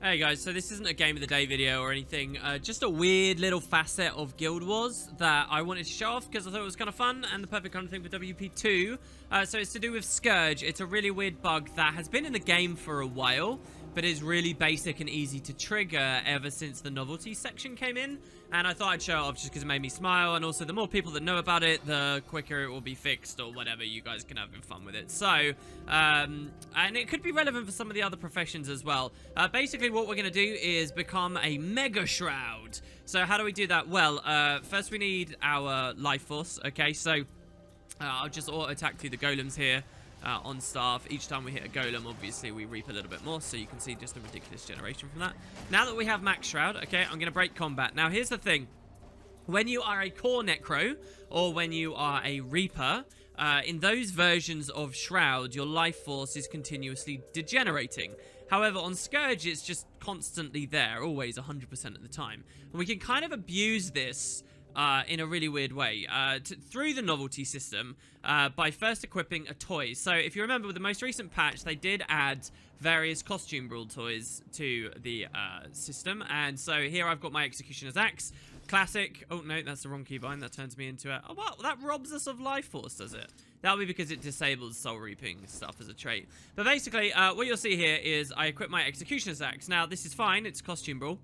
Hey guys, so this isn't a game of the day video or anything, just a weird little facet of Guild Wars that I wanted to show off because I thought it was kind of fun and the perfect kind of thing for WP2. So it's to do with Scourge. It's a really weird bug that has been in the game for a while, but is really basic and easy to trigger ever since the Novelties section came in. And I thought I'd show it off just because it made me smile, and also the more people that know about it, the quicker it will be fixed or whatever. You guys can have fun with it. So, and it could be relevant for some of the other professions as well. Basically, what we're going to do is become a Mega Shroud. So how do we do that? Well, first we need our life force, okay? So I'll just auto-attack through the golems here. On staff. Each time we hit a golem, obviously we reap a little bit more, so you can see just a ridiculous generation from that. Now that we have max shroud, okay, I'm going to break combat. Now here's the thing, when you are a core necro or when you are a reaper, in those versions of Shroud, your life force is continuously degenerating. However, on Scourge, it's just constantly there, always 100% of the time. And we can kind of abuse this in a really weird way through the novelty system by first equipping a toy. So if you remember with the most recent patch, they did add various costume brawl toys to the system. And so here I've got my Executioner's Axe. Classic. Oh, no, that's the wrong keybind. That turns me into a... Oh, wow, that robs us of life force, does it? That'll be because it disables soul reaping stuff as a trait. But basically, what you'll see here is I equip my Executioner's Axe. Now, this is fine. It's costume brawl.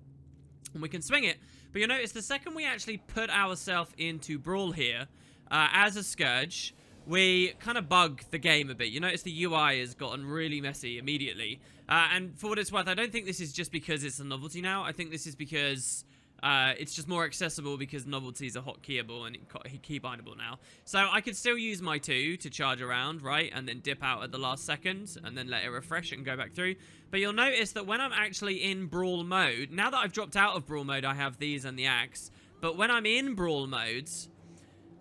And we can swing it. But you'll notice the second we actually put ourselves into brawl here, as a Scourge, we kind of bug the game a bit. You notice the UI has gotten really messy immediately. And for what it's worth, I don't think this is just because it's a novelty now. I think this is because it's just more accessible because novelties are hotkeyable and keybindable now. So I could still use my 2 to charge around, right? And then dip out at the last second and then let it refresh and go back through. But you'll notice that when I'm actually in brawl mode, now that I've dropped out of brawl mode, I have these and the axe. But when I'm in brawl modes,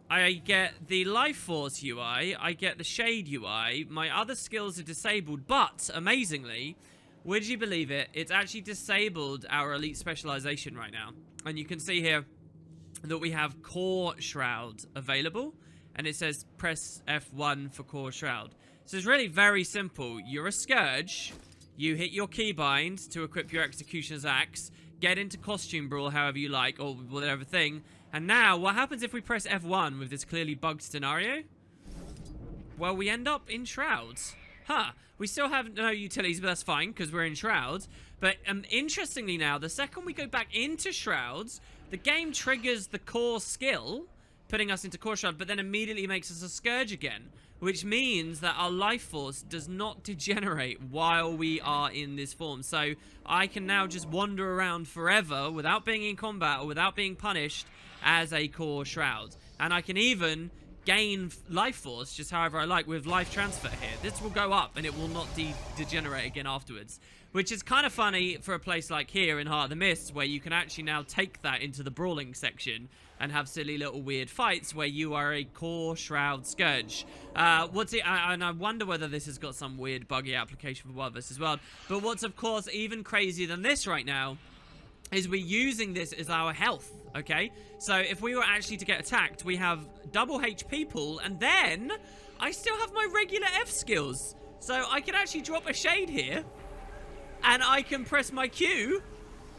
I get the life force UI, I get the shade UI, my other skills are disabled, but amazingly, would you believe it, it's actually disabled our elite specialization right now. And you can see here that we have core shroud available, and it says press F1 for core shroud. So it's really very simple. You're a Scourge, you hit your keybind to equip your Executioner's Axe, get into costume brawl however you like, or whatever thing, and now what happens if we press F1 with this clearly bugged scenario? Well, we end up in Shrouds. Huh. We still have no utilities, but that's fine because we're in Shrouds. But interestingly now, the second we go back into Shrouds, the game triggers the core skill, putting us into core Shroud, but then immediately makes us a Scourge again, which means that our life force does not degenerate while we are in this form. So I can now just wander around forever without being in combat or without being punished as a core Shroud. And I can even gain life force just however I like with life transfer here. This will go up and it will not degenerate again afterwards, which is kind of funny for a place like here in Heart of the Mist, where you can actually now take that into the brawling section and have silly little weird fights where you are a core Shroud Scourge. And I wonder whether this has got some weird buggy application for Wild vs. Wild. But what's of course even crazier than this right now is we're using this as our health, okay? So if we were actually to get attacked, we have double HP pool, and then I still have my regular F skills. So I can actually drop a shade here, and I can press my Q,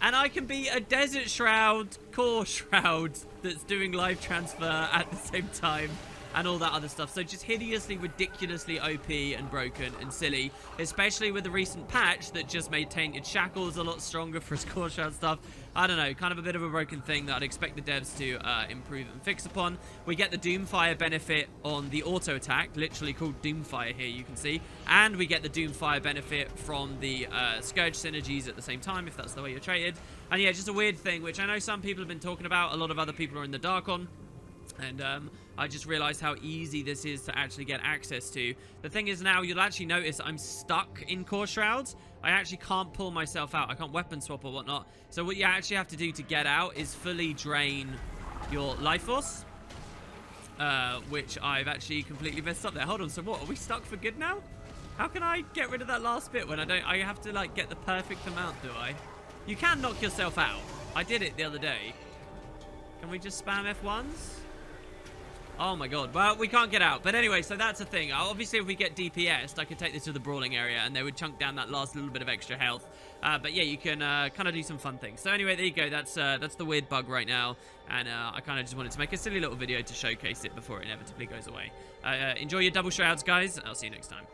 and I can be a Desert Shroud, Core Shroud that's doing life transfer at the same time, and all that other stuff. So just hideously, ridiculously OP and broken and silly, especially with the recent patch that just made Tainted Shackles a lot stronger for his core shroud stuff. I don't know, kind of a bit of a broken thing that I'd expect the devs to improve and fix upon. We get the Doomfire benefit on the auto attack, literally called Doomfire here, you can see. And we get the Doomfire benefit from the Scourge synergies at the same time, if that's the way you're traded. And yeah, just a weird thing, which I know some people have been talking about, a lot of other people are in the dark on. And I just realized how easy this is to actually get access to. The thing is now, you'll actually notice I'm stuck in core shrouds. I actually can't pull myself out. I can't weapon swap or whatnot. So what you actually have to do to get out is fully drain your life force. Which I've actually completely messed up there. Hold on, so what? Are we stuck for good now? How can I get rid of that last bit when I have to like get the perfect amount, do I? You can knock yourself out. I did it the other day. Can we just spam F1s? Oh my god. Well, we can't get out. But anyway, so that's the thing. Obviously, if we get DPS'd, I could take this to the brawling area, and they would chunk down that last little bit of extra health. But yeah, you can kind of do some fun things. So anyway, there you go. That's the weird bug right now. And I kind of just wanted to make a silly little video to showcase it before it inevitably goes away. Enjoy your double shrouds, guys. I'll see you next time.